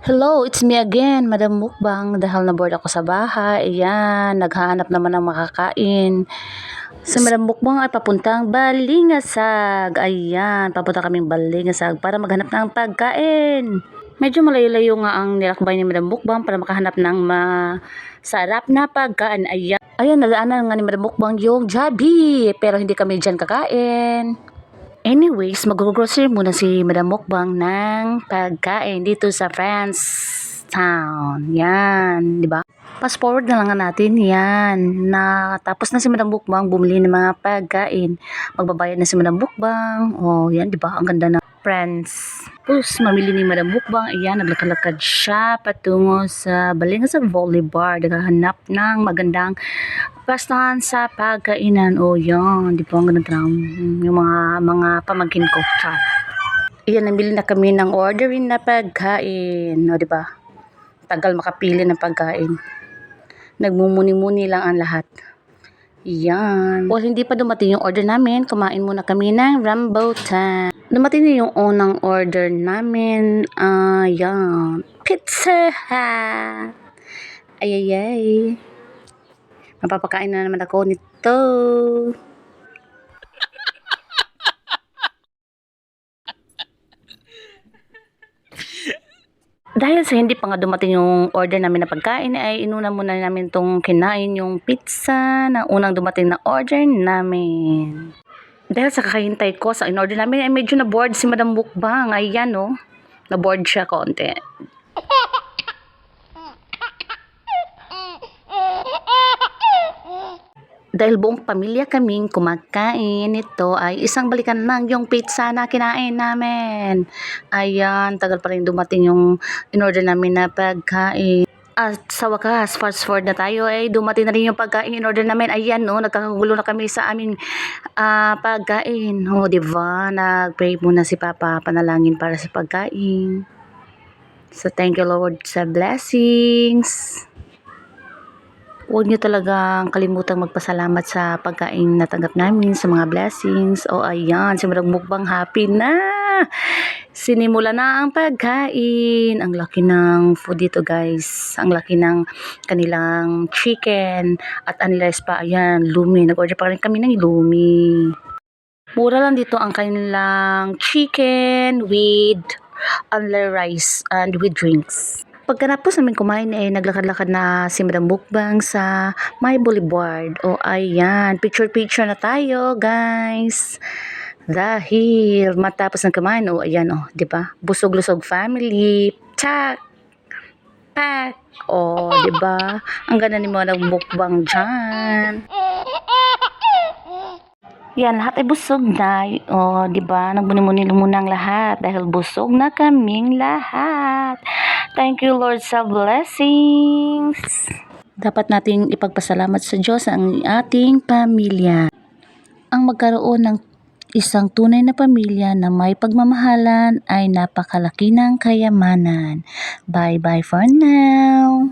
Hello, it's me again, Madam Mukbang. Dahil na-bored ako sa bahay, ayan, naghahanap naman ng makakain. Si Madam Mukbang ay papuntang Balingasag. Ayan, papunta kaming Balingasag para maghanap ng pagkain. Medyo malayo-layo nga ang nilakbay ni Madam Mukbang para makahanap ng masarap na pagkain. Ayan, nadaanan nga ni Madam Mukbang yung Jollibee, pero hindi kami dyan kakain. Anyways, mag-grocery muna si Madam Mukbang ng pagkain dito sa France Town. Yan, di ba? Fast forward na lang nga natin yan. Tapos na si Madam Mukbang bumili ng mga pagkain. Magbabayad na si Madam Mukbang. Oh, yan, di ba? Ang ganda ng friends. Tapos, mamili ni Madam Mukbang. Ayan, naglakad-lakad siya patungo sa Balingasag Boulevard. Naghahanap ng magandang pastahan sa pagkainan. O yan, di ba ang ganda ng yung mga pamangkin ko. Char. Iyan, namili na kami ng ordering na pagkain. O di ba? Tagal makapili ng pagkain. Nagmumuni-muni lang ang lahat. Yan. Well, hindi pa dumating yung order namin. Kumain muna kami ng rambutan. Dumating na yung unang order namin. Yan. Pizza Hut. Ayayay. Mapapakain na naman ako nito. Dahil sa hindi pa nga dumating yung order namin na pagkain, ay inuna muna namin tong kinain yung pizza na unang dumating na order namin. Dahil sa kakahintay ko sa in-order namin, ay medyo na-board si Madam Mukbang. Ayan, no? Na-board siya konti. Dahil buong pamilya kaming kumakain, ito ay isang balikan lang yung pizza na kinain namin. Ayan, tagal pa rin dumating yung in-order namin na pagkain. At sa wakas, fast forward na tayo, ay dumating na rin yung pagkain in-order namin. Ayan, no, nagkakagulo na kami sa aming pagkain. O, diba? Nag-pray muna si Papa, panalangin para sa pagkain. So, thank you Lord sa blessings. Huwag niyo talagang kalimutang magpasalamat sa pagkain natanggap namin, sa mga blessings. O ayan, si Madam Mukbang happy na. Sinimula na ang pagkain. Ang laki ng food dito guys. Ang laki ng kanilang chicken. At unless pa, ayan, lumi. Nag-order pa rin kami ng lumi. Mura lang dito ang kanilang chicken with unli rice and with drinks. Pagkatapos namin kumain ay naglakad-lakad na si Madam Mukbang sa May Boulevard. O ayan, picture-picture na tayo guys. Dahil matapos ng kumain, o ayan o, di ba? Busog-lusog family. Tsak! Pak! O, di ba? Ang ganda ni Madam Mukbang dyan. Yan, lahat ay busog na. O, di ba? Nagbuni-muni muna ang lahat dahil busog na kaming lahat. Thank you Lord sa blessings. Dapat nating ipagpasalamat sa Diyos ang ating pamilya. Ang magkaroon ng isang tunay na pamilya na may pagmamahalan ay napakalaki ng kayamanan. Bye-bye for now.